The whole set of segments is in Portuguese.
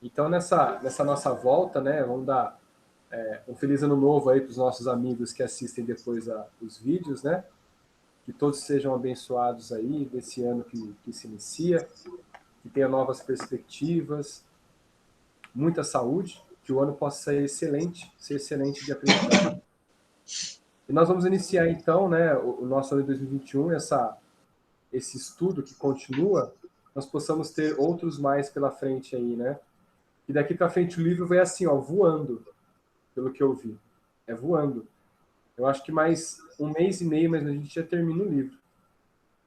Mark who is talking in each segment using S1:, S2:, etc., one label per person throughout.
S1: Então, nessa nossa volta, né, vamos dar um feliz ano novo aí para os nossos amigos que assistem depois os vídeos, né? Que todos sejam abençoados aí desse ano que se inicia, que tenha novas perspectivas, muita saúde, que o ano possa ser excelente de aprendizado. E nós vamos iniciar então, né, o nosso ano de 2021, esse estudo que continua, nós possamos ter outros mais pela frente aí, né? E daqui para frente o livro vai assim, ó, voando, pelo que eu vi. É voando. Eu acho que mais um mês e meio, mas a gente já termina o livro.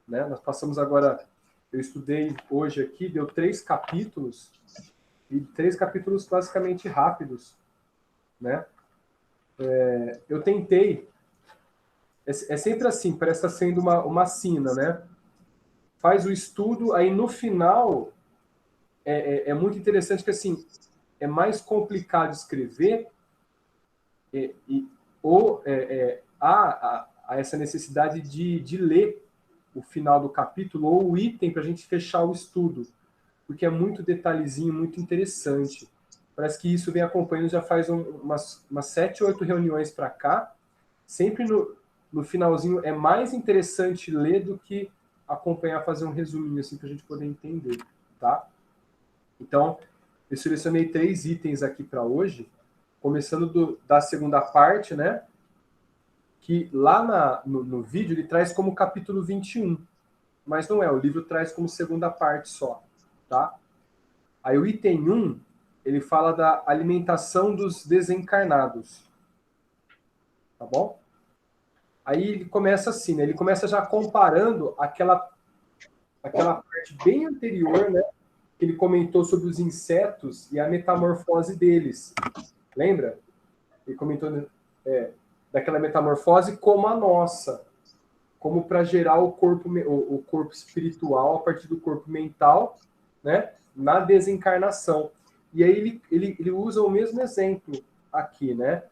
S1: Né? Nós passamos agora, eu estudei hoje aqui, deu 3 capítulos, e 3 capítulos basicamente rápidos. Né? Eu tentei, é sempre assim, parece estar sendo uma sina, né? Faz o estudo, aí no final é muito interessante que assim, é mais complicado escrever ou há essa necessidade de ler o final do capítulo ou o item para a gente fechar o estudo, porque é muito detalhezinho, muito interessante. Parece que isso vem acompanhando já faz umas 7, 8 reuniões para cá. Sempre no finalzinho é mais interessante ler do que acompanhar, fazer um resuminho assim para a gente poder entender, tá? Então, eu selecionei 3 itens aqui para hoje, começando da segunda parte, né? Que lá no vídeo ele traz como capítulo 21, mas não é, o livro traz como segunda parte só, tá? Aí o item 1, ele fala da alimentação dos desencarnados, tá bom? Aí ele começa assim, né? Ele começa já comparando aquela parte bem anterior, né? Que ele comentou sobre os insetos e a metamorfose deles. Lembra? Ele comentou daquela metamorfose como a nossa, como para gerar o corpo espiritual a partir do corpo mental, né? Na desencarnação. E aí ele usa o mesmo exemplo aqui, né?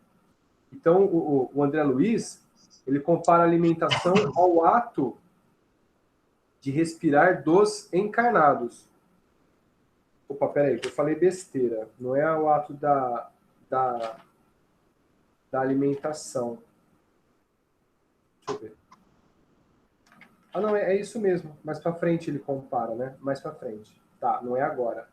S1: Então o André Luiz ele compara a alimentação ao ato de respirar dos encarnados. Opa, peraí, eu falei besteira. Não é o ato da, da alimentação. Deixa eu ver. Ah, não, é isso mesmo. Mais para frente ele compara, né? Mais para frente. Tá, não é agora.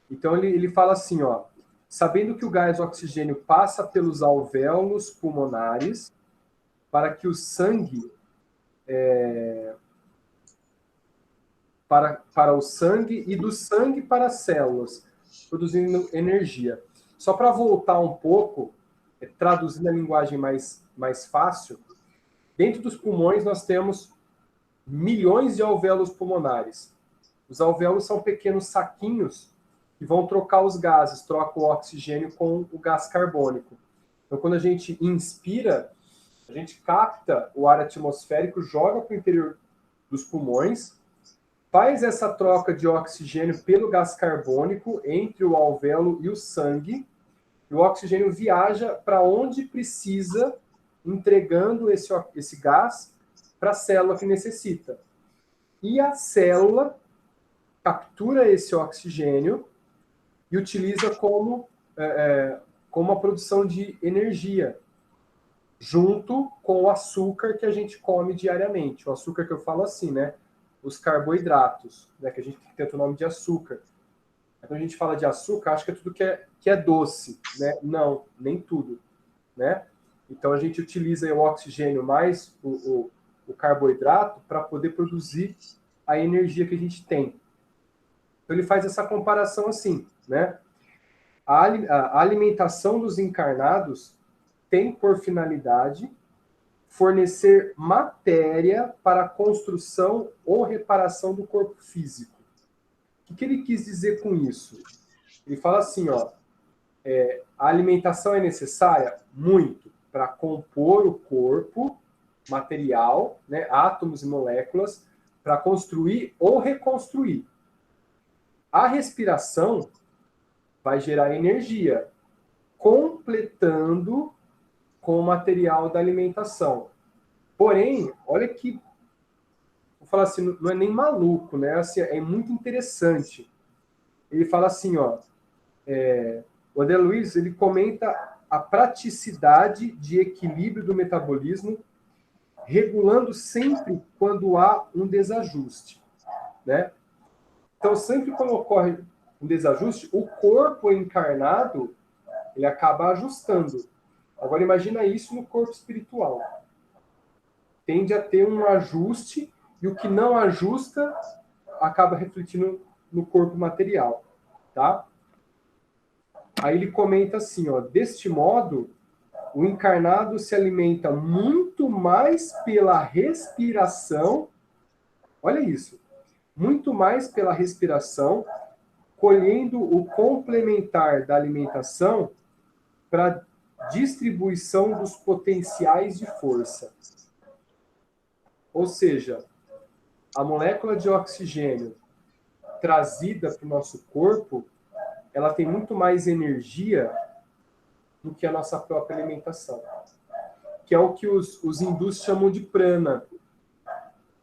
S1: Então ele fala assim, ó, sabendo que o gás oxigênio passa pelos alvéolos pulmonares para que o sangue para o sangue e do sangue para as células, produzindo energia. Só para voltar um pouco, traduzindo a linguagem mais fácil, dentro dos pulmões nós temos milhões de alvéolos pulmonares. Os alvéolos são pequenos saquinhos que vão trocar os gases, troca o oxigênio com o gás carbônico. Então, quando a gente inspira, a gente capta o ar atmosférico, joga para o interior dos pulmões, faz essa troca de oxigênio pelo gás carbônico entre o alvéolo e o sangue, e o oxigênio viaja para onde precisa, entregando esse gás para a célula que necessita. E a célula captura esse oxigênio e utiliza como a produção de energia, junto com o açúcar que a gente come diariamente. O açúcar que eu falo assim, né? Os carboidratos, né? Que a gente tem o nome de açúcar. Quando a gente fala de açúcar, acho que é tudo que é doce, né? Não, nem tudo, né? Então a gente utiliza o oxigênio mais o carboidrato para poder produzir a energia que a gente tem. Então ele faz essa comparação assim, né? A alimentação dos encarnados tem por finalidade fornecer matéria para a construção ou reparação do corpo físico. O que ele quis dizer com isso? Ele fala assim, ó, a alimentação é necessária? Muito, para compor o corpo material, né, átomos e moléculas, para construir ou reconstruir. A respiração vai gerar energia, completando com o material da alimentação. Porém, olha que, vou falar assim, não é nem maluco, né? Assim, é muito interessante. Ele fala assim, ó, o André Luiz, ele comenta a praticidade de equilíbrio do metabolismo, regulando sempre quando há um desajuste, né? Então, sempre quando ocorre um desajuste, o corpo encarnado, ele acaba ajustando. Agora, imagina isso no corpo espiritual. Tende a ter um ajuste, e o que não ajusta acaba refletindo no corpo material, tá? Aí ele comenta assim, ó, deste modo, o encarnado se alimenta muito mais pela respiração, olha isso, muito mais pela respiração, colhendo o complementar da alimentação para distribuição dos potenciais de força. Ou seja, a molécula de oxigênio trazida para o nosso corpo, ela tem muito mais energia do que a nossa própria alimentação, que é o que os hindus chamam de prana,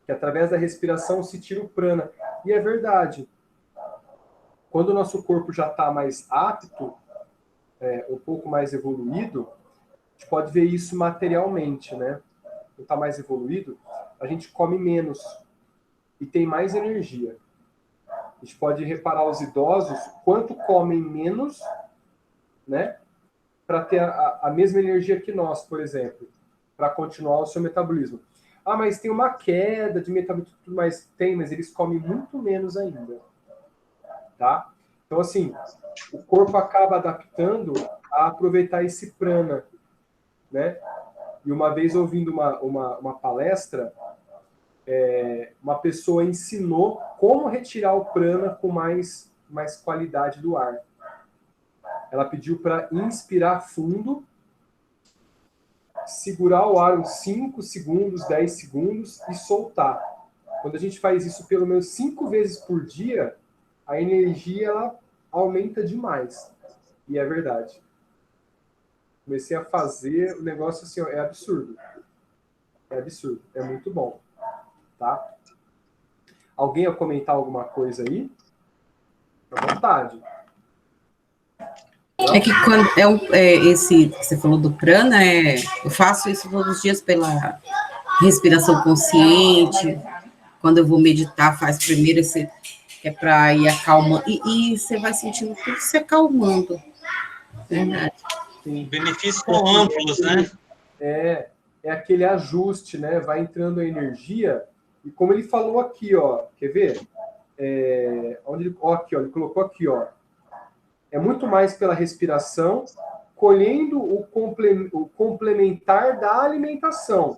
S1: que através da respiração se tira o prana. E é verdade. Quando o nosso corpo já está mais apto, um pouco mais evoluído, a gente pode ver isso materialmente, né? Quando está mais evoluído, a gente come menos e tem mais energia. A gente pode reparar os idosos quanto comem menos, né? Para ter a mesma energia que nós, por exemplo, para continuar o seu metabolismo. Ah, mas tem uma queda de metabolismo, tudo mais. Tem, mas eles comem muito menos ainda. Tá? Então, assim, o corpo acaba adaptando a aproveitar esse prana, né? E uma vez ouvindo uma palestra, uma pessoa ensinou como retirar o prana com mais qualidade do ar. Ela pediu para inspirar fundo, segurar o ar uns 5 segundos, 10 segundos e soltar. Quando a gente faz isso pelo menos 5 vezes por dia, a energia ela aumenta demais. E é verdade. Comecei a fazer o negócio assim, ó, é absurdo. É absurdo. É muito bom. Tá? Alguém ia comentar alguma coisa aí? À vontade.
S2: É que quando esse que você falou do prana, eu faço isso todos os dias pela respiração consciente. Quando eu vou meditar, faz primeiro esse, que é para ir acalmando. E você vai sentindo tudo se acalmando. Verdade.
S1: Sim.
S3: Benefícios são amplos, né?
S1: É aquele ajuste, né? Vai entrando a energia. E como ele falou aqui, ó, quer ver? Aqui, ó, ele colocou aqui, ó. É muito mais pela respiração, colhendo o complementar da alimentação.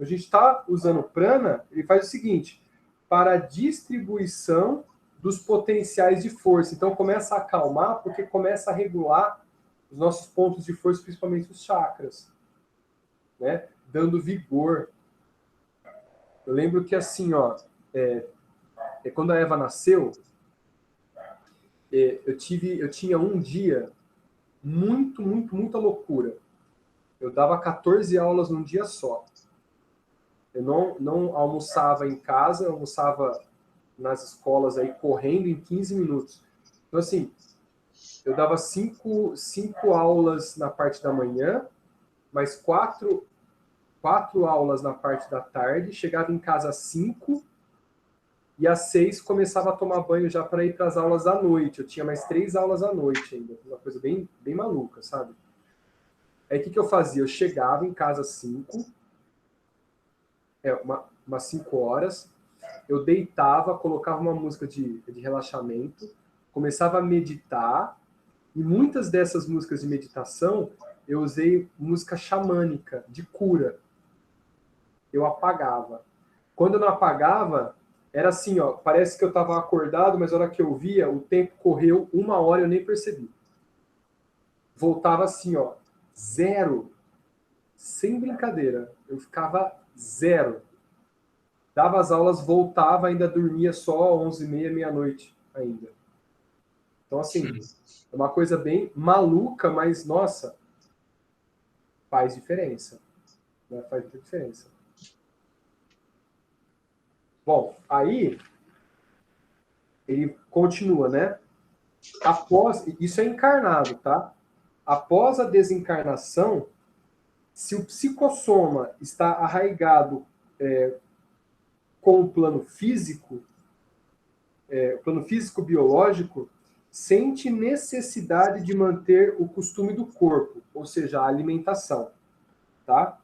S1: A gente está usando prana, ele faz o seguinte, para a distribuição dos potenciais de força. Então começa a acalmar, porque começa a regular os nossos pontos de força, principalmente os chakras, né? Dando vigor. Eu lembro que assim, ó, quando a Eva nasceu, eu tinha um dia muita loucura. Eu dava 14 aulas num dia só. Eu não almoçava em casa, eu almoçava nas escolas aí correndo em 15 minutos. Então, assim, eu dava cinco aulas na parte da manhã, mais quatro aulas na parte da tarde, chegava em casa às 5 e às 6 começava a tomar banho já para ir para as aulas à noite. Eu tinha mais 3 aulas à noite ainda, uma coisa bem maluca, sabe? Aí o que eu fazia? Eu chegava em casa às 5, umas 5 horas, eu deitava, colocava uma música de relaxamento, começava a meditar, e muitas dessas músicas de meditação eu usei música xamânica, de cura. Eu apagava. Quando eu não apagava, era assim, ó, parece que eu estava acordado, mas na hora que eu via, o tempo correu 1 hora e eu nem percebi. Voltava assim, ó, 0. Sem brincadeira. Eu ficava 0. Dava as aulas, voltava, ainda dormia só 11h30, meia-noite ainda. Então, assim, é uma coisa bem maluca, mas, nossa, faz diferença. Né? Faz muita diferença. Bom, aí ele continua, né? isso é encarnado, tá? Após a desencarnação, se o psicossoma está arraigado com o plano físico biológico, sente necessidade de manter o costume do corpo, ou seja, a alimentação, tá?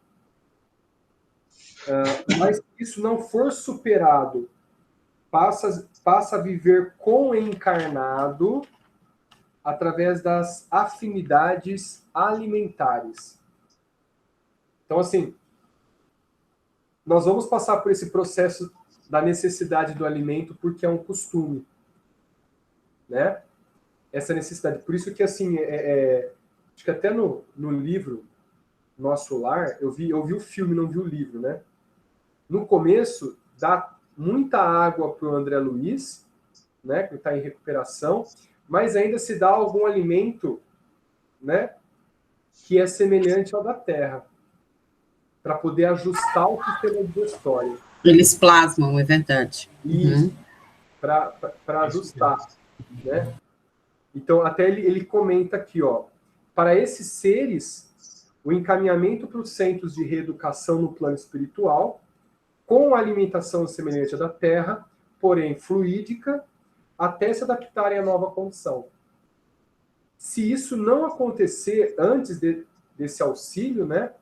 S1: Mas se isso não for superado, passa a viver com o encarnado através das afinidades alimentares. Então, assim, nós vamos passar por esse processo da necessidade do alimento porque é um costume, né? Essa necessidade. Por isso que, assim, acho que até no livro Nosso Lar, eu vi o filme, não vi o livro, né? No começo, dá muita água para o André Luiz, né, que está em recuperação, mas ainda se dá algum alimento, né, que é semelhante ao da Terra, para poder ajustar o sistema digestório.
S2: Eles plasmam, é verdade.
S1: Isso, para ajustar, né? Então, até ele comenta aqui, ó, para esses seres, o encaminhamento para os centros de reeducação no plano espiritual, com alimentação semelhante à da Terra, porém fluídica, até se adaptarem à nova condição. Se isso não acontecer antes desse auxílio, né,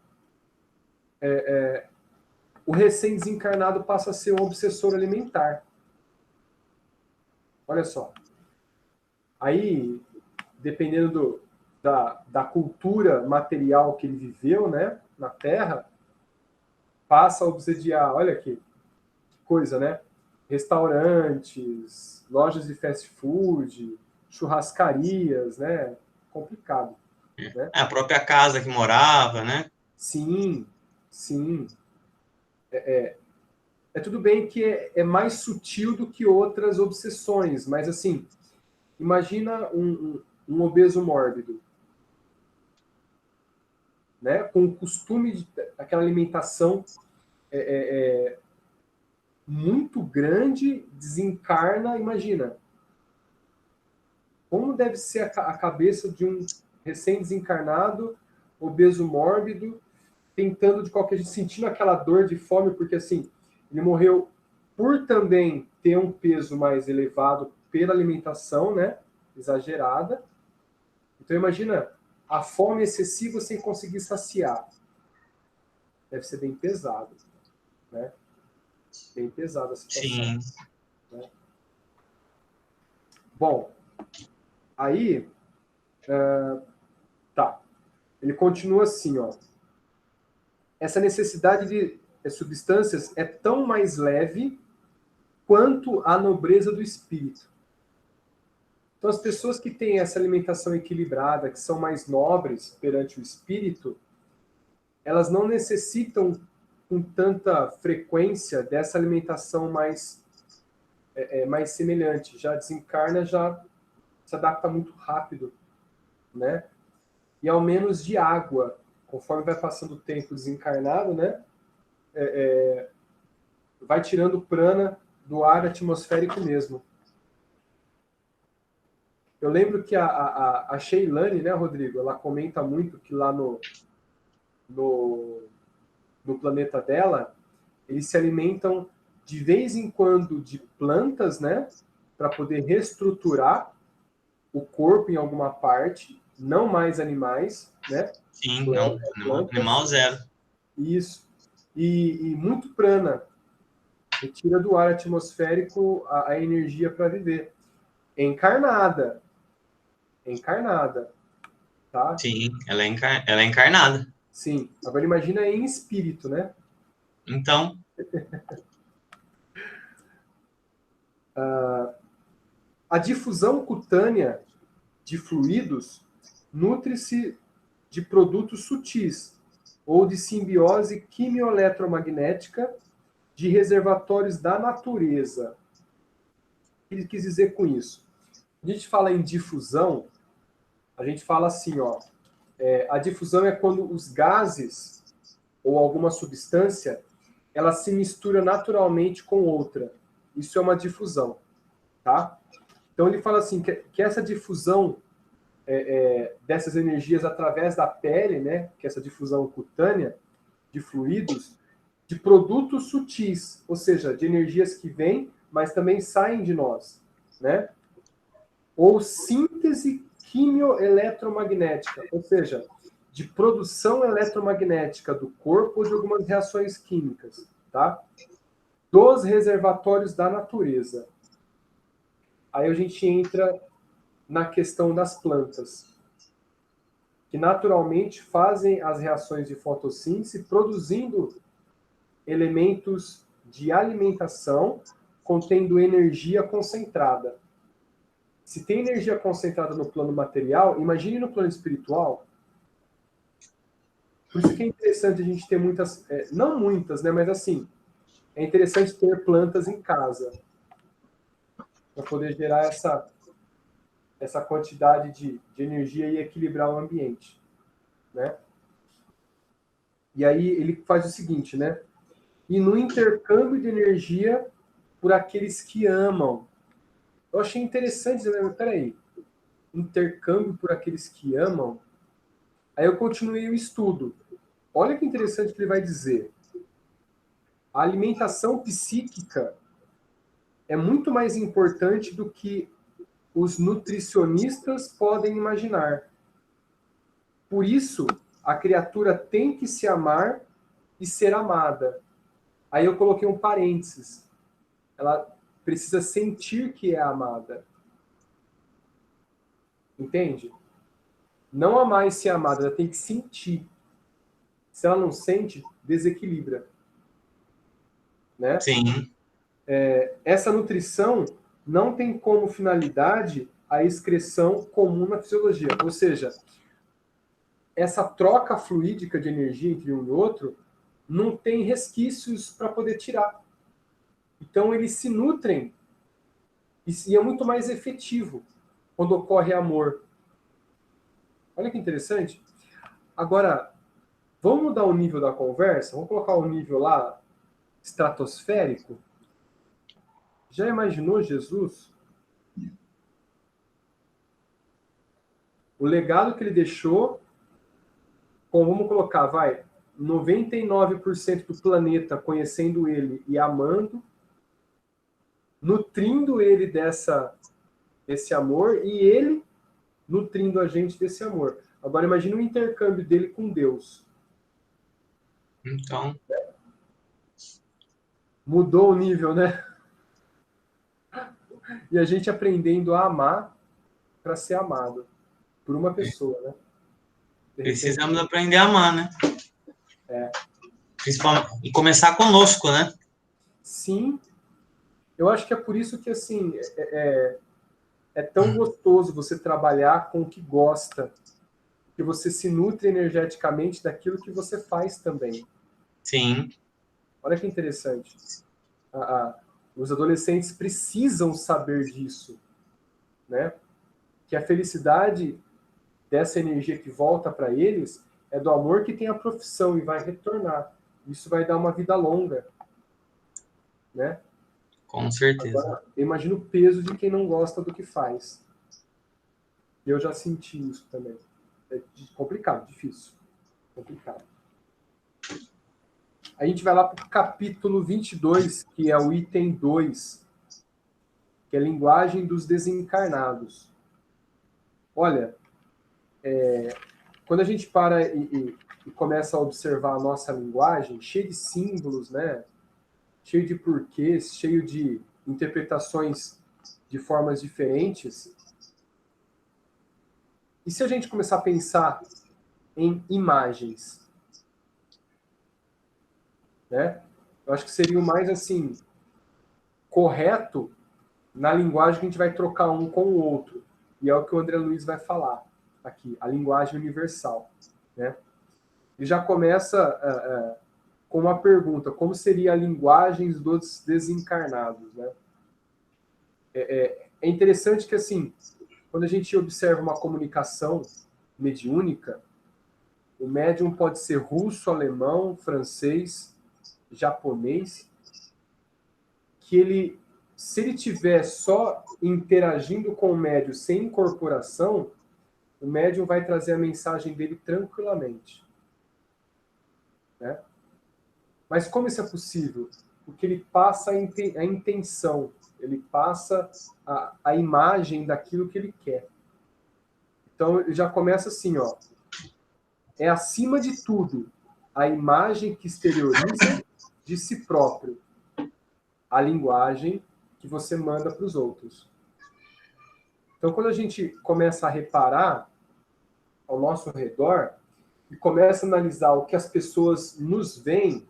S1: o recém-desencarnado passa a ser um obsessor alimentar. Olha só. Aí, dependendo da cultura material que ele viveu, né, na Terra, passa a obsediar, olha que coisa, né? Restaurantes, lojas de fast food, churrascarias, né? Complicado. Né?
S3: A própria casa que morava, né?
S1: Sim, sim. É tudo bem que é mais sutil do que outras obsessões, mas assim, imagina um obeso mórbido, né? Com o costume daquela alimentação muito grande, desencarna, imagina. Como deve ser a cabeça de um recém-desencarnado, obeso mórbido, tentando de qualquer jeito, sentindo aquela dor de fome, porque assim, ele morreu por também ter um peso mais elevado pela alimentação, né, exagerada. Então imagina a fome excessiva sem conseguir saciar. Deve ser bem pesado, né? Bem pesada a situação.
S3: Sim.
S1: Né? Bom, aí tá. Ele continua assim, ó. Essa necessidade de substâncias é tão mais leve quanto a nobreza do espírito. Então, as pessoas que têm essa alimentação equilibrada, que são mais nobres perante o espírito, elas não necessitam com tanta frequência dessa alimentação mais semelhante. Já desencarna, já se adapta muito rápido, né? E ao menos de água, conforme vai passando o tempo desencarnado, né? Vai tirando prana do ar atmosférico mesmo. Eu lembro que a Sheilane, né, Rodrigo, ela comenta muito que lá no planeta dela, eles se alimentam de vez em quando de plantas, né, para poder reestruturar o corpo em alguma parte, não mais animais, né?
S3: Sim, não, animal zero.
S1: Isso. E muito prana. Retira do ar atmosférico a energia para viver. Encarnada. Encarnada. Tá?
S3: Sim, ela é encarnada.
S1: Sim. Agora imagina em espírito, né?
S3: Então.
S1: A difusão cutânea de fluidos nutre-se de produtos sutis ou de simbiose quimioeletromagnética de reservatórios da natureza. O que ele quis dizer com isso? Quando a gente fala em difusão, a gente fala assim, ó, a difusão é quando os gases ou alguma substância, ela se mistura naturalmente com outra. Isso é uma difusão, tá? Então, ele fala assim, que essa difusão dessas energias através da pele, né, que é essa difusão cutânea de fluidos, de produtos sutis, ou seja, de energias que vêm, mas também saem de nós, né? Ou síntese quimioeletromagnética, ou seja, de produção eletromagnética do corpo ou de algumas reações químicas, tá? Dos reservatórios da natureza. Aí a gente entra na questão das plantas, que naturalmente fazem as reações de fotossíntese, produzindo elementos de alimentação, contendo energia concentrada. Se tem energia concentrada no plano material, imagine no plano espiritual. Por isso que é interessante a gente ter muitas, não muitas, né, mas assim, é interessante ter plantas em casa, para poder gerar essa quantidade de energia e equilibrar o ambiente, né? E aí ele faz o seguinte, né? E no intercâmbio de energia por aqueles que amam. Eu achei interessante, né? Peraí, intercâmbio por aqueles que amam. Aí eu continuei o estudo. Olha que interessante que ele vai dizer. A alimentação psíquica é muito mais importante do que os nutricionistas podem imaginar. Por isso, a criatura tem que se amar e ser amada. Aí eu coloquei um parênteses. Ela precisa sentir que é amada. Entende? Não amar e ser amada, ela tem que sentir. Se ela não sente, desequilibra. Né?
S3: Sim.
S1: Essa nutrição não tem como finalidade a excreção comum na fisiologia. Ou seja, essa troca fluídica de energia entre um e outro não tem resquícios para poder tirar. Então, eles se nutrem e é muito mais efetivo quando ocorre amor. Olha que interessante. Agora, vamos mudar o nível da conversa? Vamos colocar o nível lá estratosférico? Já imaginou Jesus? O legado que ele deixou, vamos colocar, 99% do planeta conhecendo ele e amando, nutrindo ele desse amor e ele nutrindo a gente desse amor. Agora imagine o intercâmbio dele com Deus.
S3: Então.
S1: Mudou o nível, né? E a gente aprendendo a amar para ser amado por uma pessoa, né?
S3: Precisamos aprender a amar, né?
S1: É.
S3: Principalmente, e começar conosco, né?
S1: Sim. Eu acho que é por isso que, assim, é tão gostoso você trabalhar com o que gosta, que você se nutre energeticamente daquilo que você faz também.
S3: Sim.
S1: Olha que interessante. Os adolescentes precisam saber disso, né? Que a felicidade dessa energia que volta para eles é do amor que tem a profissão e vai retornar. Isso vai dar uma vida longa, né?
S3: Com certeza.
S1: Agora, eu imagino o peso de quem não gosta do que faz. Eu já senti isso também. É complicado, difícil. Complicado. A gente vai lá para o capítulo 22, que é o item 2, que é a linguagem dos desencarnados. Olha, quando a gente para e começa a observar a nossa linguagem, cheia de símbolos, né? Cheio de porquês, cheio de interpretações de formas diferentes. E se a gente começar a pensar em imagens? Né? Eu acho que seria o mais assim correto na linguagem que a gente vai trocar um com o outro. E é o que o André Luiz vai falar aqui, a linguagem universal. Né? Ele já começa com uma pergunta: como seria a linguagem dos desencarnados? Né? É interessante que, assim, quando a gente observa uma comunicação mediúnica, o médium pode ser russo, alemão, francês, japonês, que ele se ele tiver só interagindo com o médium sem incorporação, o médium vai trazer a mensagem dele tranquilamente. Né? Mas como isso é possível? Porque ele passa a intenção, ele passa a imagem daquilo que ele quer. Então, ele já começa assim, ó. É, acima de tudo, a imagem que exterioriza de si próprio, a linguagem que você manda para os outros. Então, quando a gente começa a reparar ao nosso redor e começa a analisar o que as pessoas nos veem,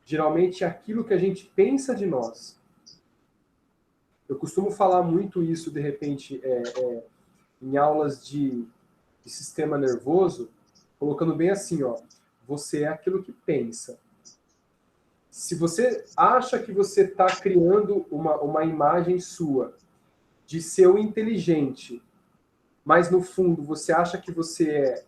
S1: geralmente é aquilo que a gente pensa de nós. Eu costumo falar muito isso, de repente, em aulas de sistema nervoso, colocando bem assim, ó, você é aquilo que pensa. Se você acha que você está criando uma imagem sua de ser o inteligente, mas no fundo você acha que você é,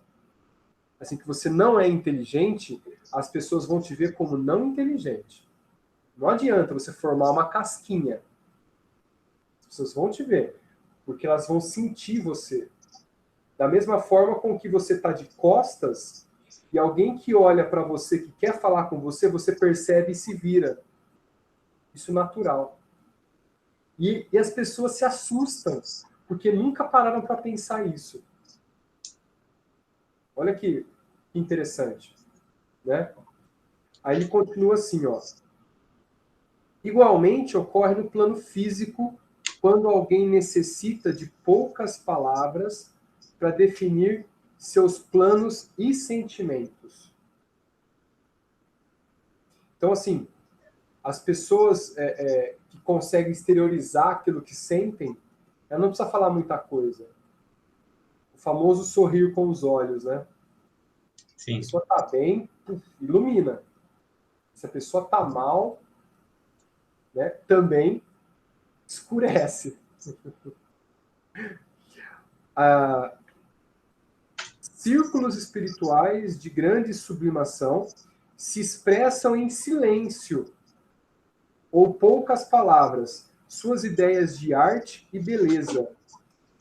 S1: assim, que você não é inteligente, as pessoas vão te ver como não inteligente. Não adianta você formar uma casquinha. As pessoas vão te ver, porque elas vão sentir você. Da mesma forma com que você está de costas e alguém que olha para você, que quer falar com você, você percebe e se vira. Isso é natural. E as pessoas se assustam, porque nunca pararam para pensar isso. Olha que interessante. Né? Aí ele continua assim, ó. Igualmente ocorre no plano físico quando alguém necessita de poucas palavras para definir seus planos e sentimentos. Então, assim, as pessoas que conseguem exteriorizar aquilo que sentem, ela não precisa falar muita coisa. O famoso sorrir com os olhos, né?
S3: Sim.
S1: Se a pessoa está bem, ilumina. Se a pessoa está mal, né, também escurece. Círculos espirituais de grande sublimação se expressam em silêncio ou poucas palavras, suas ideias de arte e beleza,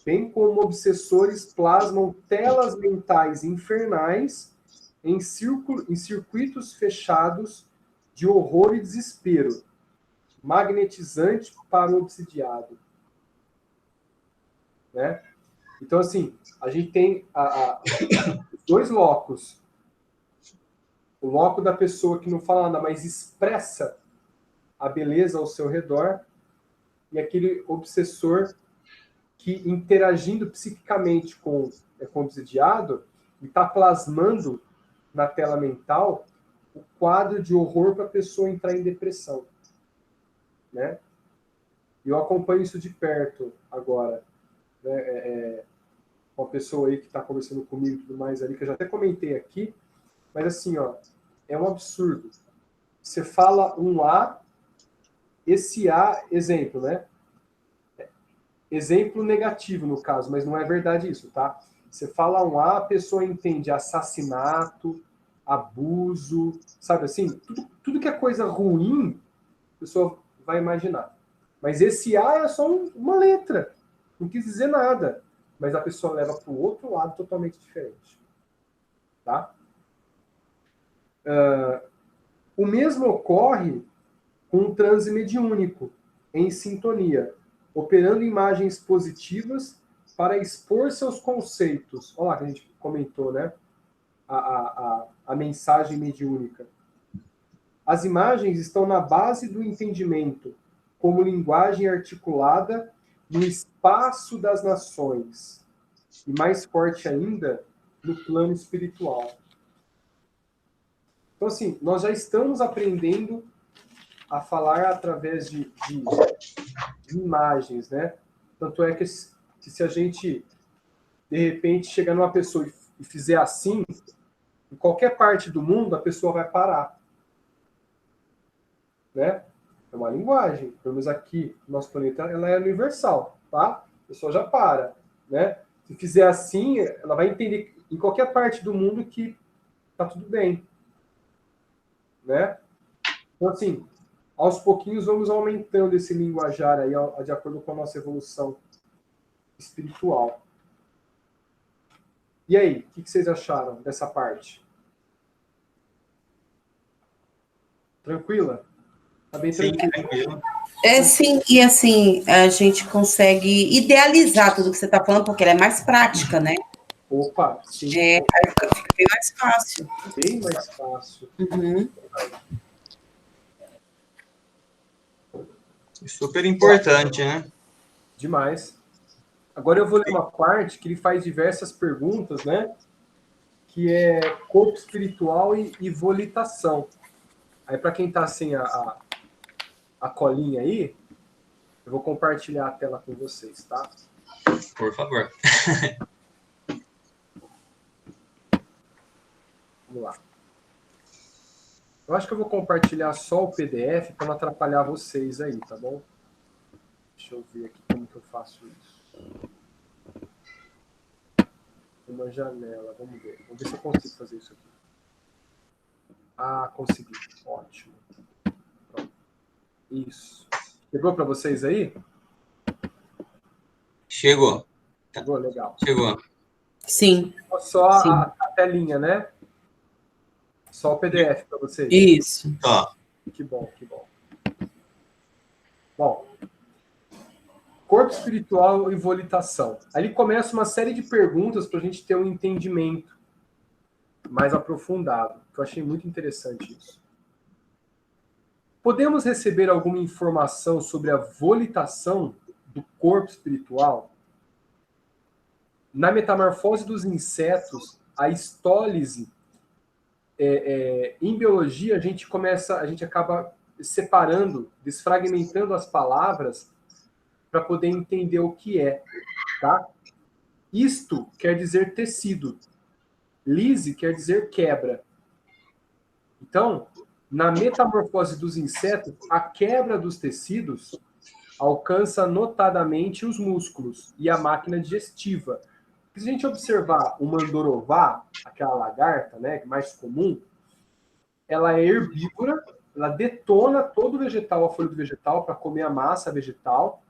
S1: bem como obsessores plasmam telas mentais infernais em circuitos fechados de horror e desespero, magnetizante para o obsidiado. Né? Então, assim, a gente tem dois locos. O loco da pessoa que não fala nada, mas expressa a beleza ao seu redor, e aquele obsessor que, interagindo psiquicamente com o obsidiado, está plasmando na tela mental o quadro de horror para a pessoa entrar em depressão. Né? E eu acompanho isso de perto agora. Né? Uma pessoa aí que está conversando comigo e tudo mais ali, que eu já até comentei aqui, mas assim, ó, é um absurdo. Você fala um A, esse A, exemplo, né? Exemplo negativo no caso, mas não é verdade isso, tá? Você fala um A, a pessoa entende assassinato, abuso, sabe assim? Tudo que é coisa ruim, a pessoa vai imaginar. Mas esse A é só uma letra, não quis dizer nada. Mas a pessoa leva para o outro lado totalmente diferente. Tá? O mesmo ocorre com um transe mediúnico, em sintonia, operando imagens positivas para expor seus conceitos. Olha lá que a gente comentou, né? A mensagem mediúnica. As imagens estão na base do entendimento, como linguagem articulada no espaço das nações, e mais forte ainda, no plano espiritual. Então, assim, nós já estamos aprendendo a falar através de imagens, né? Tanto é que se a gente, de repente, chegar numa pessoa e fizer assim, em qualquer parte do mundo, a pessoa vai parar. Né? É uma linguagem. Pelo menos aqui, no nosso planeta, ela é universal, tá? A pessoa já para, né? Se fizer assim, ela vai entender em qualquer parte do mundo que tá tudo bem. Né? Então, assim, aos pouquinhos vamos aumentando esse linguajar aí, de acordo com a nossa evolução espiritual. E aí, o que vocês acharam dessa parte? Tranquila? Tá bem
S3: Sim,
S1: tranquila?
S3: tranquilo.
S2: Sim, e assim, a gente consegue idealizar tudo que você está falando, porque ela é mais prática, né?
S1: Opa, sim.
S2: Aí fica bem mais fácil.
S1: Bem mais fácil.
S2: Uhum.
S3: Super importante, né?
S1: Demais. Agora eu vou ler uma parte que ele faz diversas perguntas, né? Que é corpo espiritual e volitação. Aí, para quem está sem a colinha aí, eu vou compartilhar a tela com vocês, tá?
S3: Por favor.
S1: Vamos lá. Eu acho que eu vou compartilhar só o PDF para não atrapalhar vocês aí, tá bom? Deixa eu ver aqui como que eu faço isso. Uma janela, vamos ver. Vamos ver se eu consigo fazer isso aqui. Ah, consegui. Ótimo. Pronto. Isso. Chegou para vocês aí?
S3: Chegou.
S1: Chegou? Legal.
S3: Chegou.
S2: Sim.
S1: Só
S2: Sim.
S1: a telinha, né? Só o PDF para vocês.
S2: Isso.
S3: Ó.
S1: Que bom, que bom. Bom, corpo espiritual e volitação. Ali começa uma série de perguntas para a gente ter um entendimento mais aprofundado, que eu achei muito interessante isso. Podemos receber alguma informação sobre a volitação do corpo espiritual? Na metamorfose dos insetos, a histólise, em biologia, a gente acaba separando, desfragmentando as palavras para poder entender o que é, tá? Isto quer dizer tecido. Lise quer dizer quebra. Então, na metamorfose dos insetos, a quebra dos tecidos alcança notadamente os músculos e a máquina digestiva. Se a gente observar o mandorová, aquela lagarta, né, mais comum, ela é herbívora, ela detona todo o vegetal, a folha do vegetal, para comer a massa vegetal.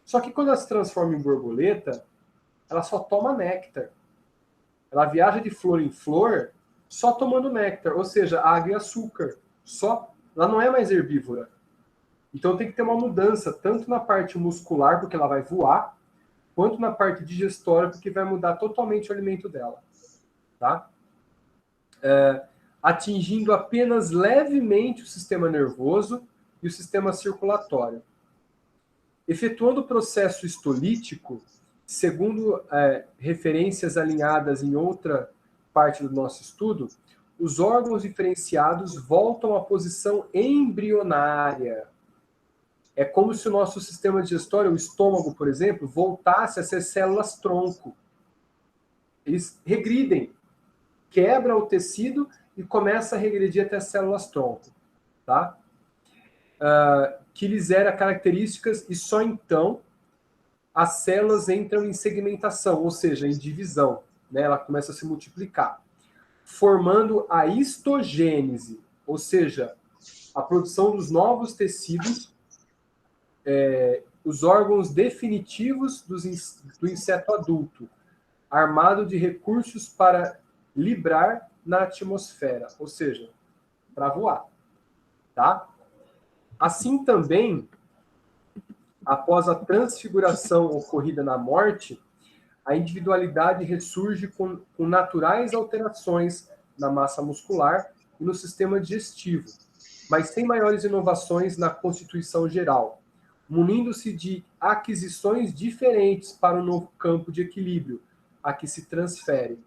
S1: Só que quando ela se transforma em borboleta, ela só toma néctar. Ela viaja de flor em flor só tomando néctar, ou seja, água e açúcar. Só. Ela não é mais herbívora. Então tem que ter uma mudança, tanto na parte muscular, porque ela vai voar, quanto na parte digestória, porque vai mudar totalmente o alimento dela. Tá? Atingindo apenas levemente o sistema nervoso e o sistema circulatório. Efetuando o processo histolítico, segundo referências alinhadas em outra parte do nosso estudo, os órgãos diferenciados voltam à posição embrionária. É como se o nosso sistema digestório, o estômago, por exemplo, voltasse a ser células-tronco. Eles regridem, quebra o tecido e começa a regredir até células-tronco. Tá? Que lhes era características e só então as células entram em segmentação, ou seja, em divisão. Né? Ela começa a se multiplicar, formando a histogênese, ou seja, a produção dos novos tecidos, os órgãos definitivos do inseto adulto, armado de recursos para librar na atmosfera, ou seja, para voar. Tá? Assim também, após a transfiguração ocorrida na morte, a individualidade ressurge com naturais alterações na massa muscular e no sistema digestivo, mas sem maiores inovações na constituição geral, munindo-se de aquisições diferentes para o novo campo de equilíbrio a que se transferem,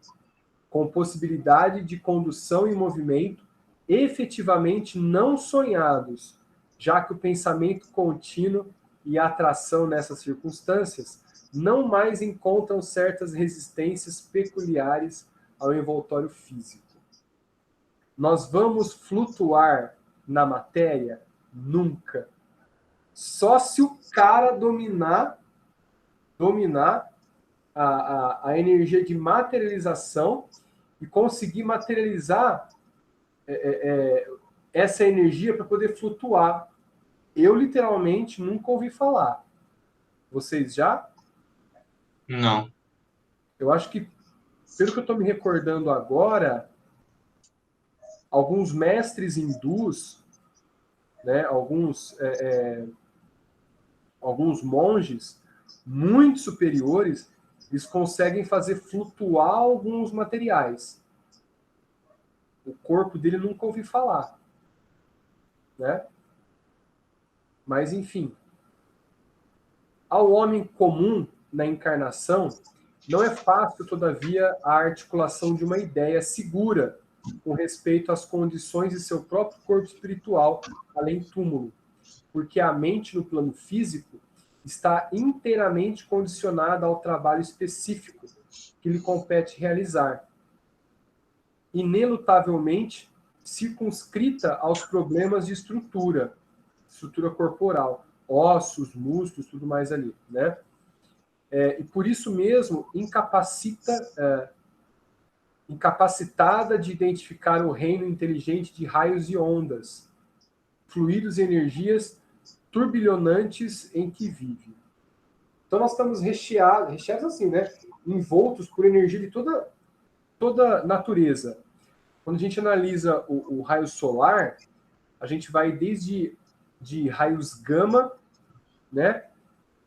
S1: com possibilidade de condução e movimento efetivamente não sonhados, já que o pensamento contínuo e a atração nessas circunstâncias não mais encontram certas resistências peculiares ao envoltório físico. Nós vamos flutuar na matéria? Nunca. Só se o cara dominar a energia de materialização e conseguir materializar essa energia para poder flutuar. Eu, literalmente, nunca ouvi falar. Vocês já?
S3: Não.
S1: Eu acho que, pelo que eu estou me recordando agora, alguns mestres hindus, né, alguns monges muito superiores, eles conseguem fazer flutuar alguns materiais. O corpo dele nunca ouvi falar, né? Mas, enfim, ao homem comum na encarnação, não é fácil, todavia, a articulação de uma ideia segura com respeito às condições de seu próprio corpo espiritual, além túmulo, porque a mente no plano físico está inteiramente condicionada ao trabalho específico que lhe compete realizar, inelutavelmente circunscrita aos problemas de estrutura corporal, ossos, músculos, tudo mais ali, né? E por isso mesmo incapacitada de identificar o reino inteligente de raios e ondas, fluidos e energias turbilhonantes em que vive. Então nós estamos recheados assim, né? Envoltos por energia de toda natureza. Quando a gente analisa o raio solar, a gente vai desde de raios gama, né?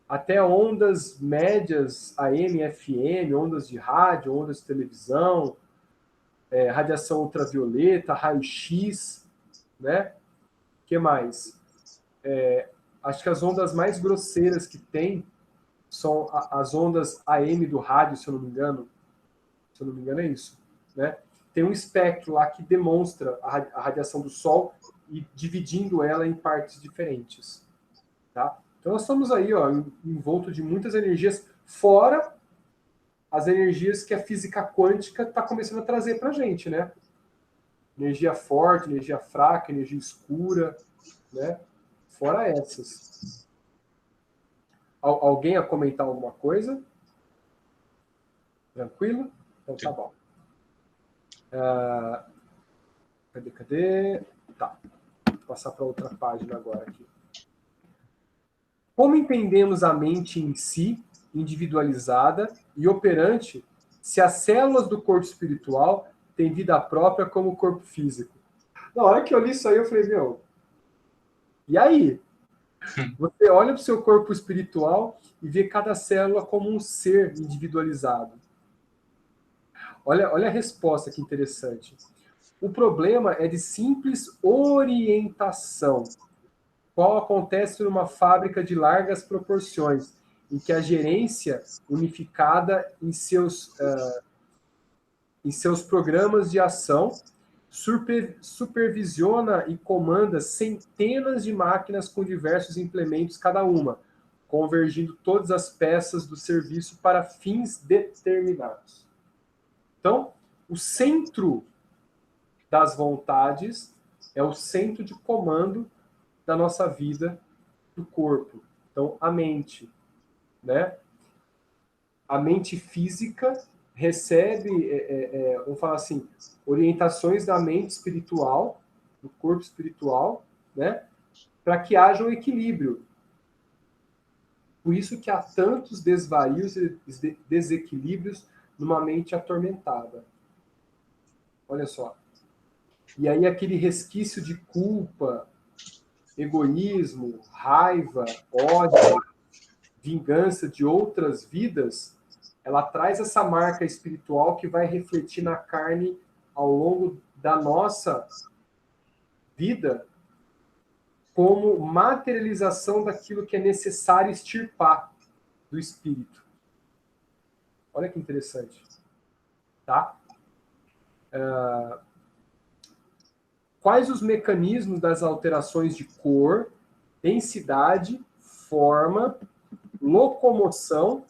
S1: Até ondas médias, AM, FM, ondas de rádio, ondas de televisão, radiação ultravioleta, raio-x, né? O que mais? Acho que as ondas mais grosseiras que tem são as ondas AM do rádio, se eu não me engano. Se eu não me engano, é isso, né? Tem um espectro lá que demonstra a radiação do Sol e dividindo ela em partes diferentes, tá? Então nós estamos aí, ó, envolto de muitas energias, fora as energias que a física quântica está começando a trazer para a gente, né? Energia forte, energia fraca, energia escura, né? Fora essas. Alguém a comentar alguma coisa? Tranquilo? Então tá bom. Cadê? Tá. Vou passar para outra página agora aqui. Como entendemos a mente em si, individualizada e operante, se as células do corpo espiritual têm vida própria como o corpo físico? Na hora que eu li isso aí, eu falei, meu, e aí? Você olha para o seu corpo espiritual e vê cada célula como um ser individualizado. Olha a resposta que interessante. O problema é de simples orientação, qual acontece numa fábrica de largas proporções, em que a gerência unificada em seus programas de ação supervisiona e comanda centenas de máquinas com diversos implementos cada uma, convergindo todas as peças do serviço para fins determinados. Então, o centro das vontades é o centro de comando da nossa vida, do corpo. Então, a mente, né? A mente física recebe, vamos falar assim, orientações da mente espiritual, do corpo espiritual, né? Para que haja um equilíbrio. Por isso que há tantos desvarios e desequilíbrios numa mente atormentada. Olha só. E aí aquele resquício de culpa, egoísmo, raiva, ódio, vingança de outras vidas, ela traz essa marca espiritual que vai refletir na carne ao longo da nossa vida como materialização daquilo que é necessário extirpar do espírito. Olha que interessante. Tá? Quais os mecanismos das alterações de cor, densidade, forma, locomoção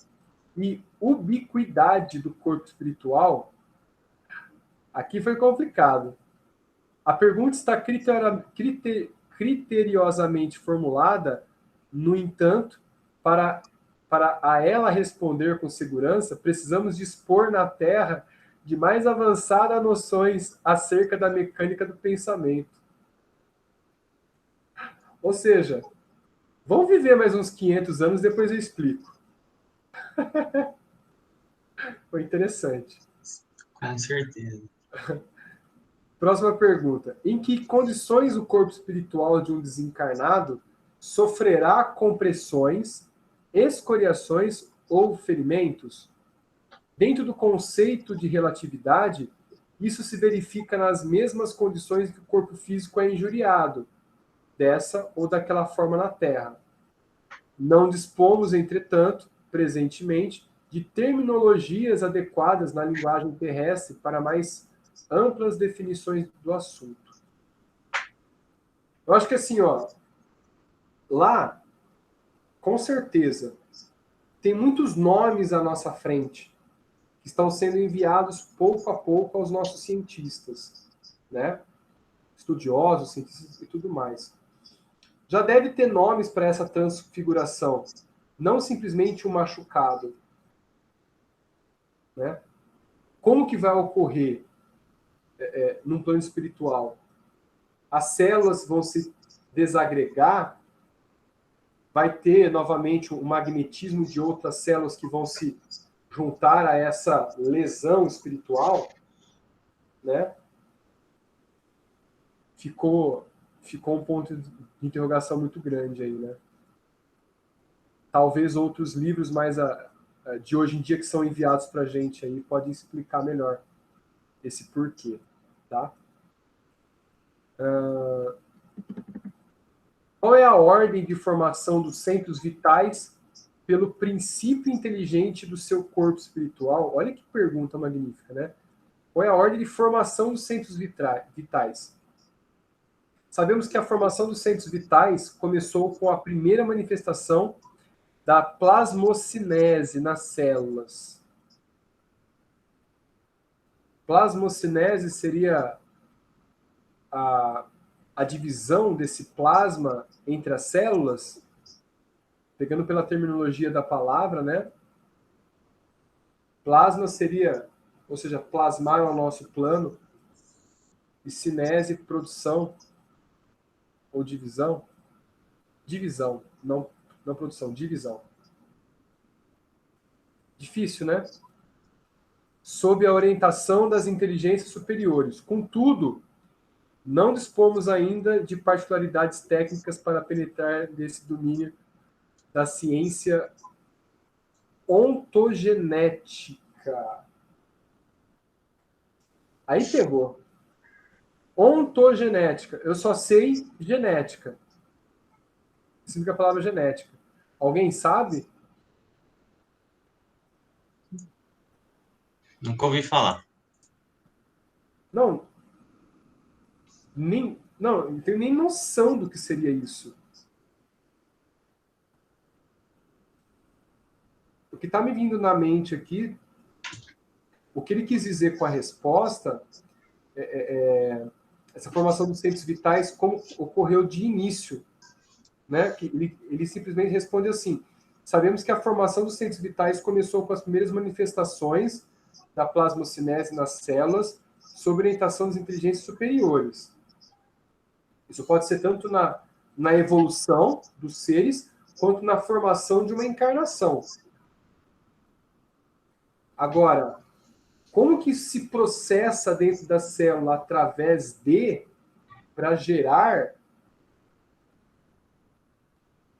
S1: e ubiquidade do corpo espiritual? Aqui foi complicado. A pergunta está criteriosamente formulada, no entanto, para a ela responder com segurança, precisamos dispor na Terra de mais avançadas noções acerca da mecânica do pensamento. Ou seja, Vão viver mais uns 500 anos, depois eu explico. Foi interessante.
S3: Com certeza.
S1: Próxima pergunta. Em que condições o corpo espiritual de um desencarnado sofrerá compressões, escoriações ou ferimentos? Dentro do conceito de relatividade, isso se verifica nas mesmas condições que o corpo físico é injuriado, dessa ou daquela forma na Terra. Não dispomos, entretanto, presentemente, de terminologias adequadas na linguagem terrestre para mais amplas definições do assunto. Eu acho que assim, ó, lá, com certeza, tem muitos nomes à nossa frente que estão sendo enviados pouco a pouco aos nossos cientistas, né? Estudiosos, cientistas e tudo mais. Já deve ter nomes para essa transfiguração, não simplesmente um machucado, né? Como que vai ocorrer num plano espiritual? As células vão se desagregar, vai ter novamente um magnetismo de outras células que vão se juntar a essa lesão espiritual, né? Ficou um ponto de interrogação muito grande aí, né? Talvez outros livros mais de hoje em dia que são enviados para a gente aí podem explicar melhor esse porquê, tá? Qual é a ordem de formação dos centros vitais pelo princípio inteligente do seu corpo espiritual? Olha que pergunta magnífica, né? Qual é a ordem de formação dos centros vitais? Sabemos que a formação dos centros vitais começou com a primeira manifestação da plasmocinese nas células. Plasmocinese seria a divisão desse plasma entre as células, pegando pela terminologia da palavra, né? Plasma seria, ou seja, plasmar ao nosso plano, e cinese, produção ou divisão. Divisão, não produção, divisão. Difícil, né? Sob a orientação das inteligências superiores. Contudo, não dispomos ainda de particularidades técnicas para penetrar nesse domínio da ciência ontogenética. Aí pegou. Ontogenética. Eu só sei genética. Significa a palavra genética. Alguém sabe?
S3: Nunca ouvi falar.
S1: Não, não tenho nem noção do que seria isso. O que está me vindo na mente aqui, o que ele quis dizer com a resposta, essa formação dos centros vitais, como ocorreu de início, né? Que ele simplesmente responde assim: sabemos que a formação dos centros vitais começou com as primeiras manifestações da plasmocinese nas células, sob orientação das inteligências superiores. Isso pode ser tanto na evolução dos seres, quanto na formação de uma encarnação. Agora, como que se processa dentro da célula através para gerar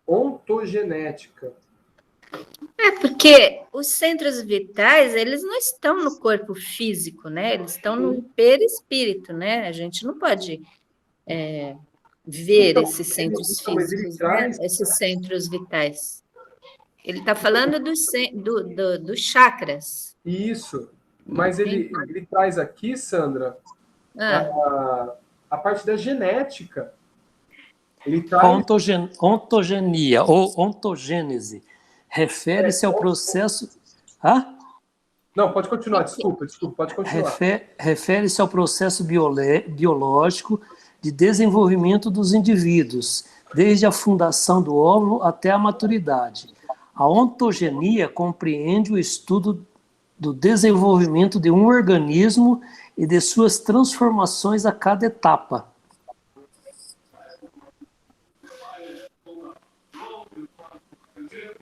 S1: ontogenética?
S4: Porque os centros vitais, eles não estão no corpo físico, né? Eles estão no perispírito, né? A gente não pode ver esses centros físicos, né? Esses centros vitais. Ele está falando dos chakras.
S1: Isso. Mas ele traz aqui, Sandra, a parte da genética. Ele traz...
S5: Ontogenia ou ontogênese refere-se ao processo...
S1: Não, pode continuar, desculpa, pode continuar.
S5: Refere-se ao processo biológico de desenvolvimento dos indivíduos, desde a fundação do óvulo até a maturidade. A ontogenia compreende o estudo do desenvolvimento de um organismo e de suas transformações a cada etapa.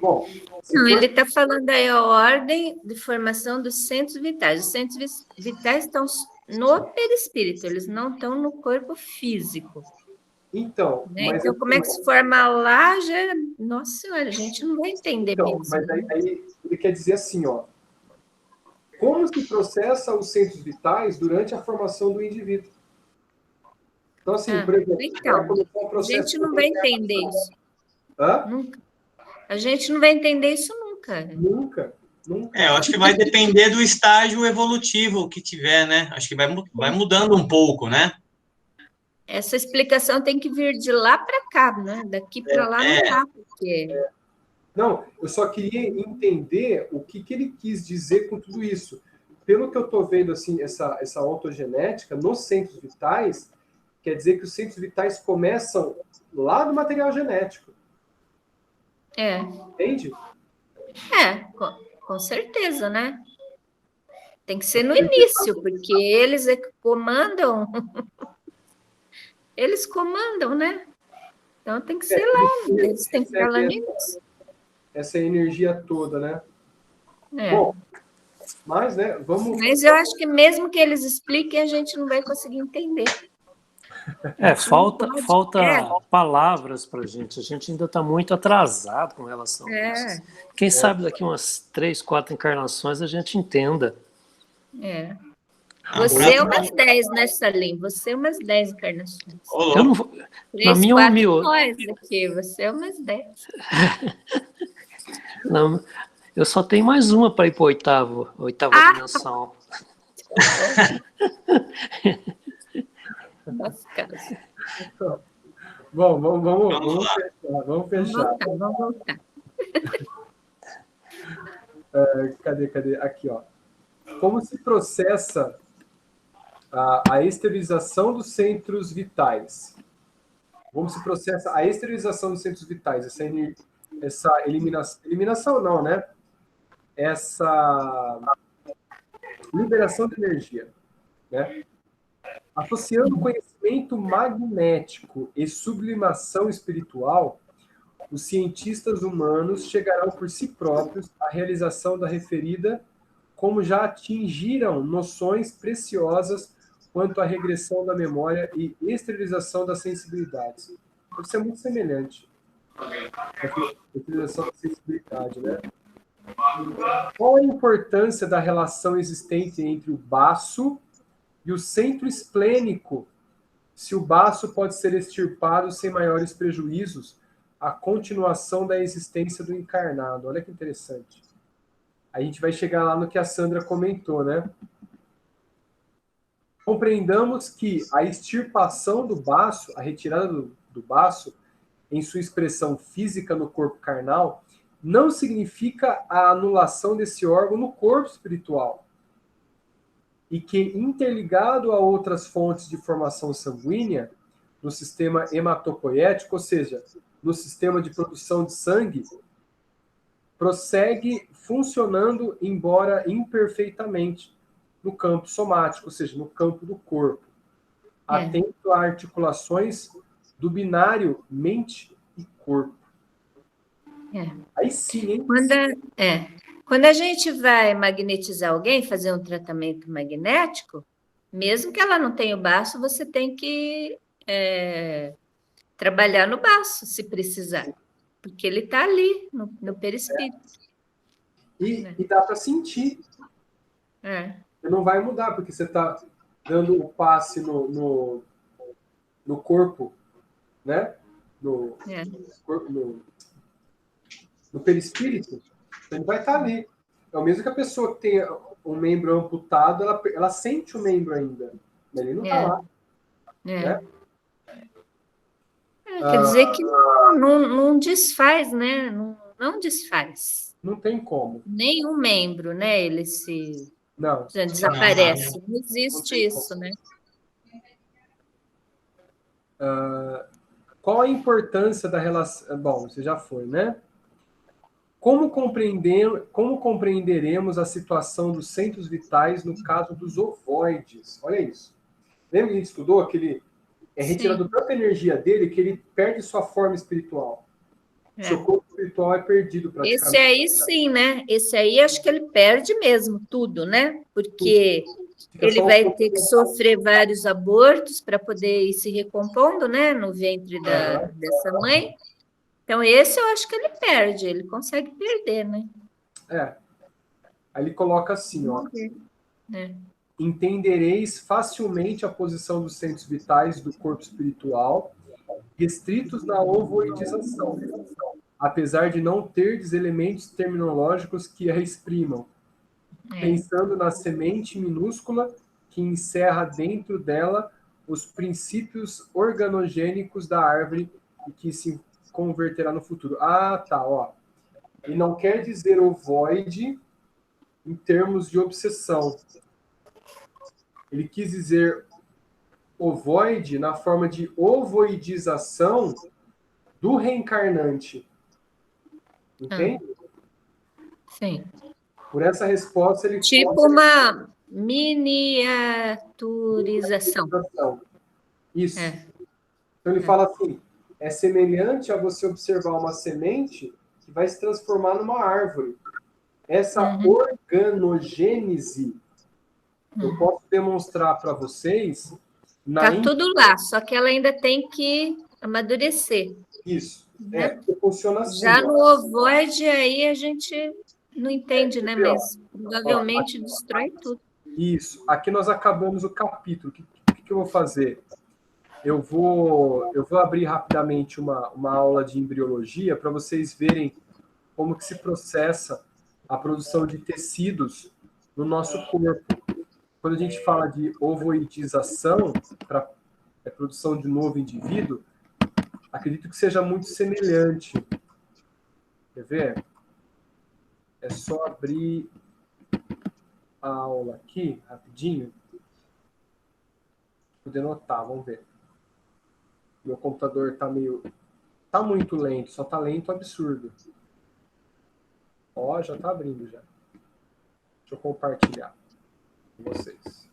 S1: Bom,
S4: não, ele está falando aí a ordem de formação dos centros vitais. Os centros vitais estão no perispírito, eles não estão no corpo físico.
S1: Então,
S4: né? Então, como é que se forma lá? Já, nossa senhora, a gente não vai entender mesmo.
S1: Mas aí ele quer dizer assim, ó, como se processa os centros vitais durante a formação do indivíduo? Então, assim, por exemplo,
S4: a gente não vai entender isso.
S1: Hã?
S4: Nunca. A gente não vai entender isso nunca.
S1: Nunca.
S3: Eu acho que vai depender do estágio evolutivo que tiver, né? Acho que vai mudando um pouco, né?
S4: Essa explicação tem que vir de lá para cá, né? Daqui para lá não dá, porque...
S1: Não, eu só queria entender o que ele quis dizer com tudo isso. Pelo que eu estou vendo, assim, essa ontogenética nos centros vitais, quer dizer que os centros vitais começam lá do material genético. Entende?
S4: Com certeza, né? Tem que ser no início, porque eles é que comandam. Eles comandam, né? Então tem que ser lá, eles têm que estar lá no início.
S1: Essa energia toda, né? Bom, mas, né, vamos...
S4: Mas eu acho que mesmo que eles expliquem, a gente não vai conseguir entender.
S5: Falta palavras para a gente ainda está muito atrasado com relação a isso. Quem sabe daqui umas 3, 4 encarnações a gente entenda.
S4: Você é umas 10, né, Salim? Você é umas 10 encarnações.
S5: Eu não vou...
S4: 3, 4 nós aqui, você é umas 10.
S5: Não, eu só tenho mais uma para ir para a oitava dimensão.
S4: Nossa, cara.
S1: Bom, vamos fechar.
S4: Vamos voltar.
S1: Cadê? Aqui, ó. Como se processa a esterilização dos centros vitais? Como se processa a esterilização dos centros vitais? Essa eliminação não, né? Essa liberação de energia, né? Associando conhecimento magnético e sublimação espiritual, os cientistas humanos chegarão por si próprios à realização da referida, como já atingiram noções preciosas quanto à regressão da memória e esterilização das sensibilidades. Isso é muito semelhante. Esterilização da sensibilidade, né? Qual a importância da relação existente entre o baço e o centro esplênico, se o baço pode ser extirpado sem maiores prejuízos à continuação da existência do encarnado? Olha que interessante. A gente vai chegar lá no que a Sandra comentou, né? Compreendamos que a extirpação do baço, a retirada do baço, em sua expressão física no corpo carnal, não significa a anulação desse órgão no corpo espiritual, e que, interligado a outras fontes de formação sanguínea, no sistema hematopoético, ou seja, no sistema de produção de sangue, prossegue funcionando, embora imperfeitamente, no campo somático, ou seja, no campo do corpo, atento a articulações do binário mente e corpo. Aí sim, hein?
S4: Quando a gente vai magnetizar alguém, fazer um tratamento magnético, mesmo que ela não tenha o baço, você tem que trabalhar no baço, se precisar, porque ele está ali, no perispírito.
S1: E dá para sentir. Não vai mudar, porque você está dando o passe no corpo, né? No perispírito, ele vai estar ali. É o mesmo que a pessoa que tem um membro amputado, ela sente o membro ainda, mas ele não está lá. Né?
S4: Quer dizer que não desfaz, né? Não desfaz.
S1: Não tem como.
S4: Nenhum membro, né? Ele
S1: não
S4: desaparece. Não existe isso, né?
S1: Qual a importância da relação... Bom, você já foi, né? Como compreenderemos a situação dos centros vitais no caso dos ovoides? Olha isso. Lembra que a gente estudou que ele é retirado tanta energia dele que ele perde sua forma espiritual. Seu corpo espiritual é perdido praticamente.
S4: Esse aí sim, né? Esse aí acho que ele perde mesmo tudo, né? Porque
S1: Fica
S4: ele
S1: só o
S4: vai
S1: corpo
S4: ter que sofrer vários abortos para poder ir se recompondo, né? No ventre dessa mãe. Então, esse eu acho que ele perde, ele consegue perder, né?
S1: Aí ele coloca assim, ó.
S4: É.
S1: Entendereis facilmente a posição dos centros vitais do corpo espiritual, restritos na ovoidização, apesar de não terdes elementos terminológicos que a exprimam, pensando na semente minúscula que encerra dentro dela os princípios organogênicos da árvore e que se converterá no futuro. Ah, tá, ó. E não quer dizer ovoide em termos de obsessão. Ele quis dizer ovoide na forma de ovoidização do reencarnante. Entende?
S4: Sim.
S1: Por essa resposta, ele
S4: Tipo uma miniaturização.
S1: Isso.
S4: É.
S1: Então ele fala assim, é semelhante a você observar uma semente que vai se transformar numa árvore. Essa organogênese, eu posso demonstrar para vocês...
S4: Tá tudo lá, só que ela ainda tem que amadurecer.
S1: Isso.
S4: Né?
S1: Funciona assim.
S4: Já no ovoide, aí a gente não entende, né? Mas provavelmente destrói tudo.
S1: Isso. Aqui nós acabamos o capítulo. O que eu vou fazer? Eu vou abrir rapidamente uma aula de embriologia para vocês verem como que se processa a produção de tecidos no nosso corpo. Quando a gente fala de ovoidização, para a produção de novo indivíduo, acredito que seja muito semelhante. Quer ver? É só abrir a aula aqui, rapidinho. Vou denotar, vamos ver. Meu computador tá muito lento, só tá lento absurdo. Ó, já tá abrindo já. Deixa eu compartilhar com vocês.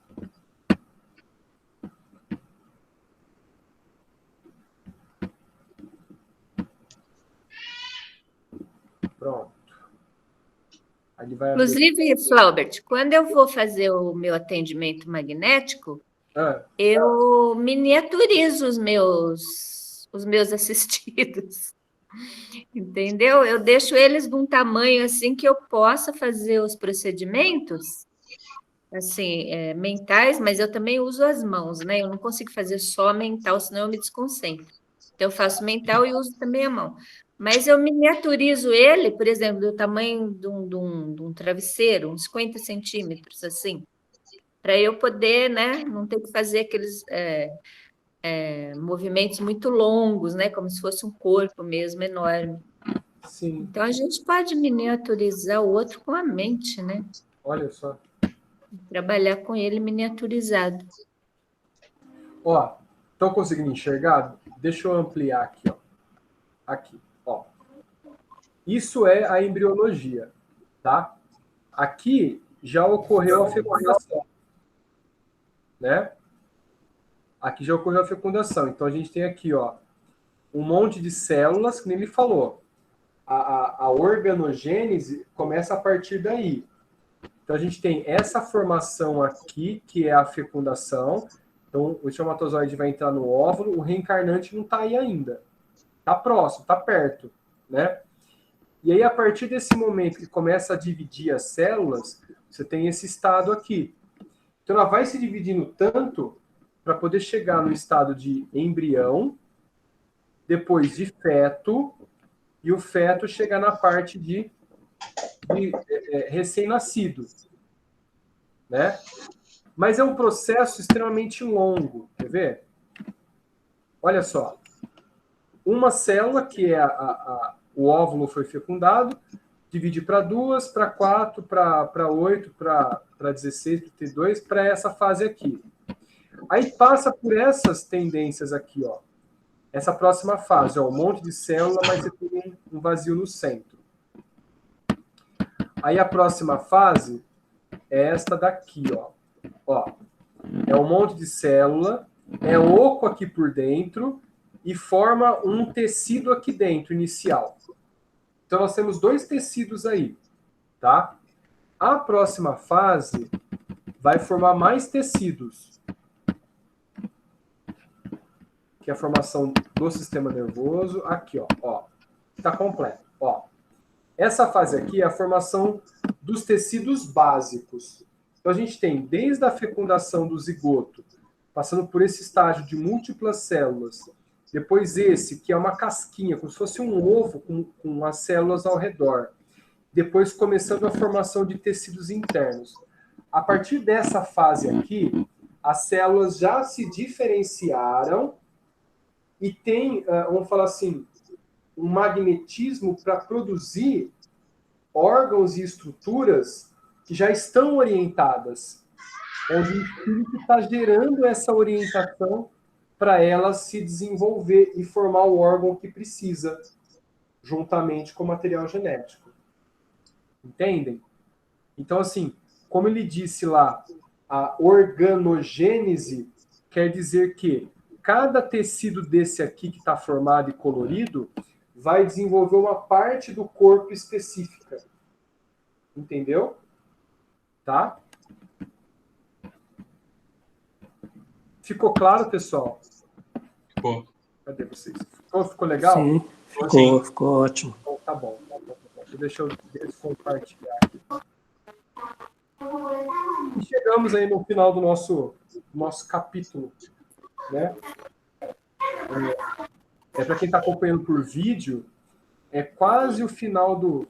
S1: Pronto. Aí vai abrir.
S4: Inclusive, Flaubert, quando eu vou fazer o meu atendimento magnético, eu miniaturizo os meus assistidos. Entendeu? Eu deixo eles de um tamanho assim que eu possa fazer os procedimentos assim, mentais, mas eu também uso as mãos, né? Eu não consigo fazer só mental, senão eu me desconcentro. Então, eu faço mental e uso também a mão. Mas eu miniaturizo ele, por exemplo, do tamanho de um travesseiro, uns 50 centímetros, assim, para eu poder, né, não ter que fazer aqueles movimentos muito longos, né, como se fosse um corpo mesmo enorme.
S1: Sim.
S4: Então, a gente pode miniaturizar o outro com a mente, né?
S1: Olha só.
S4: Trabalhar com ele miniaturizado.
S1: Ó, estão conseguindo enxergar? Deixa eu ampliar aqui, ó. Aqui, ó. Isso é a embriologia, tá? Aqui já ocorreu a fecundação, né? Aqui já ocorreu a fecundação. Então a gente tem aqui, ó, um monte de células, que nem ele falou. A organogênese começa a partir daí. Então a gente tem essa formação aqui, que é a fecundação. Então o espermatozoide vai entrar no óvulo, o reencarnante não está aí ainda. Está próximo, está perto, né? E aí, a partir desse momento que começa a dividir as células, você tem esse estado aqui. Então, ela vai se dividindo tanto para poder chegar no estado de embrião, depois de feto, e o feto chegar na parte de recém-nascido, né? Mas é um processo extremamente longo, quer ver? Olha só. Uma célula, que é o óvulo foi fecundado, divide para 2, para 4, para 8, para 16, para 32, para essa fase aqui. Aí passa por essas tendências aqui, ó. Essa próxima fase, ó, um monte de célula, mas você tem um vazio no centro. Aí a próxima fase é esta daqui, ó. Ó, é um monte de célula, é oco aqui por dentro, e forma um tecido aqui dentro, inicial. Então, nós temos 2 tecidos aí, tá? A próxima fase vai formar mais tecidos, que é a formação do sistema nervoso. Aqui, ó, tá completo, ó. Essa fase aqui é a formação dos tecidos básicos. Então, a gente tem desde a fecundação do zigoto, passando por esse estágio de múltiplas células, depois esse, que é uma casquinha, como se fosse um ovo com as células ao redor. Depois começando a formação de tecidos internos. A partir dessa fase aqui, as células já se diferenciaram e tem, vamos falar assim, um magnetismo para produzir órgãos e estruturas que já estão orientadas, onde o espírito está gerando essa orientação para ela se desenvolver e formar o órgão que precisa, juntamente com o material genético. Entendem? Então, assim, como ele disse lá, a organogênese quer dizer que cada tecido desse aqui que está formado e colorido vai desenvolver uma parte do corpo específica. Entendeu? Tá? Ficou claro, pessoal?
S3: Ficou.
S1: Cadê vocês? Ficou legal?
S5: Sim, ficou ótimo.
S1: Então, tá bom. Deixa eu compartilhar aqui. E chegamos aí no final do nosso capítulo, né? Para quem está acompanhando por vídeo, é quase o final do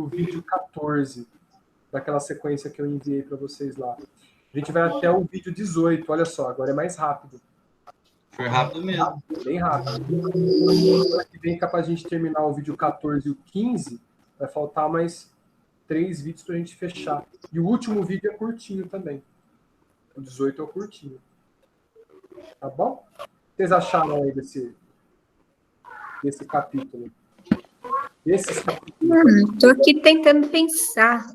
S1: vídeo 14, daquela sequência que eu enviei para vocês lá. A gente vai até o vídeo 18, olha só, agora é mais rápido.
S3: Foi rápido mesmo.
S1: Bem rápido. Aqui vem capaz de a gente terminar o vídeo 14 e o 15, vai faltar mais 3 vídeos para a gente fechar. E o último vídeo é curtinho também. O 18 é o curtinho. Tá bom? O que vocês acharam aí desse capítulo? Esses capítulos.
S4: Estou aqui tentando pensar.